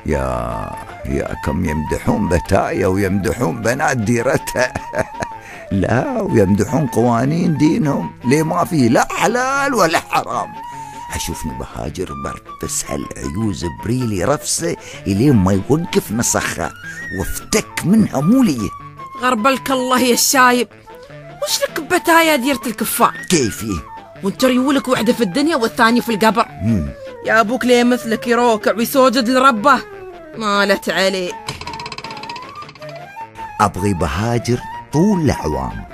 يا كم يمدحون بتايا ويمدحون بنات ديرتها لا، ويمدحون قوانين دينهم، ليه ما فيه لا حلال ولا حرام. أشوفني بهاجر برفس هالعيوز بريلي رفسه إلين ما يوقف نسخها وافتك منها مولية. غربلك الله يا الشايب، وش لك بتايا ديرة الكفار؟ كيفي؟ وانت ريولك وحدة في الدنيا والثاني في القبر. يا أبوك ليه مثلك يروكع ويسوجد لربه؟ مالت عليك. أبغي بهاجر طول الأعوام،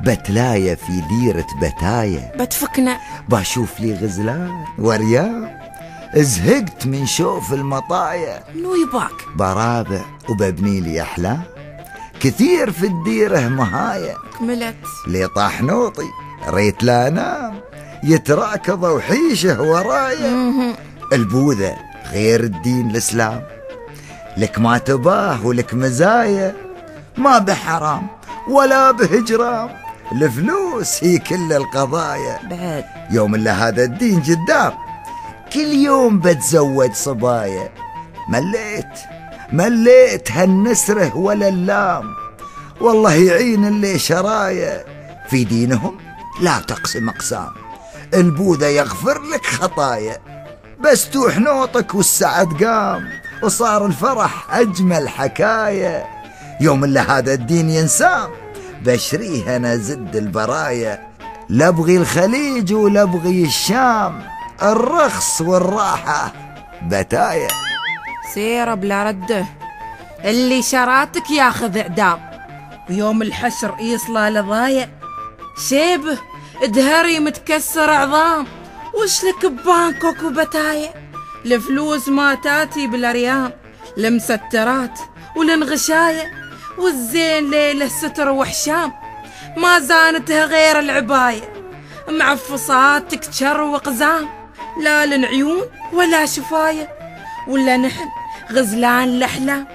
بتلايا في ديرة بتايا، بتفكنا بشوف لي غزلان وريام، زهقت من شوف المطايا. منو يباك؟ برابع وببني لي أحلام كثير في الديرة مهايا. كملت لي طاحنوطي ريت لا نام، يتراكض وحيشه ورايا. البوذا غير الدين الإسلام، لك ما تباه ولك مزايا، ما بحرام ولا بهجرام، الفلوس هي كل القضايا. بعد يوم اللي هذا الدين قدام، كل يوم بتزوج صبايا. مليت هالنسره ولا اللام، والله يعين اللي شرايا. في دينهم لا تقسم أقسام، البوذا يغفر لك خطايا، بس توح نوطك والسعد قام، وصار الفرح أجمل حكاية. يوم اللي هذا الدين ينسام، بشريه أنا زد البرايا. لا أبغي الخليج ولا أبغي الشام، الرخص والراحة بتايا. سيرة بلا رده، اللي شراتك ياخذ إعدام، ويوم الحشر يصلى لضايع. شيبه دهري متكسر عظام، وش لك ببانكوك وبتايا؟ الفلوس ما تاتي بالأريام، المسترات والانغشاية، والزين ليلة ستر وحشام، ما زانتها غير العباية. معفصات تكتشر وقزام، لا لنعيون ولا شفاية، ولا نحن غزلان الأحلام،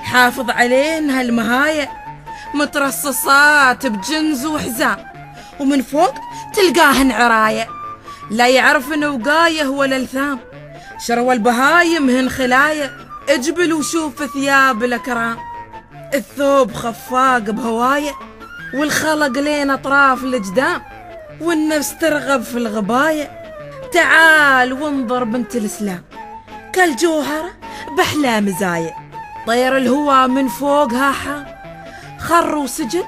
حافظ علينا هالمهاية. مترصصات بجنز وحزام، ومن فوق تلقاهن عراية، لا يعرفن وقايه ولا الثام. شروى البهايم هن خلايا، اجبل وشوف ثياب الأكرام، الثوب خفاق بهواية، والخلق لين أطراف الأجدام، والنفس ترغب في الغباية. تعال وانظر بنت الإسلام، كالجوهرة بحلى مزايا، طير الهوى من فوقها حام، خر وسجد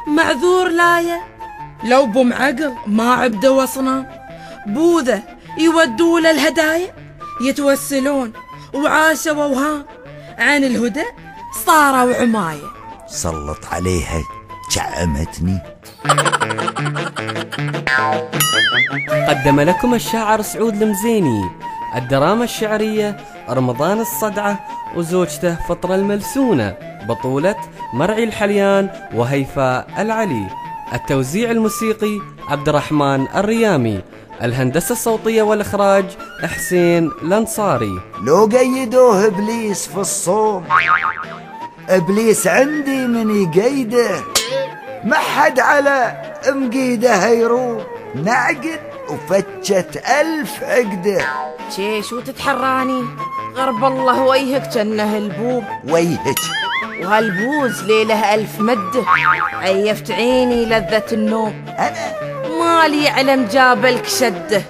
معذور لاية. لو بمعقل ما عبدوا وصنام، بوذا يودوا للهدايا، يتوسلون وعاشوا ووهام، عن الهدى صاروا عماية. سلط عليها جعمتني. قدم لكم الشاعر سعود المزيني الدراما الشعرية رمضان الصدعة وزوجته فطرة الملسونة، بطولة مرعي الحليان وهيفاء العلي. التوزيع الموسيقي عبد الرحمن الريامي. الهندسة الصوتية والإخراج حسين الأنصاري. لو قيدوه إبليس في الصوم، إبليس عندي من يقيده، ما حد على مقيده يروم، نعقد وفتشت 1000 عقده. شو تتحراني؟ غرب الله وجهك جنه البوب، ويهك وهالبوز ليله 1000 مده، عيفت عيني لذة النوم، أنا مالي علم جابلك شده.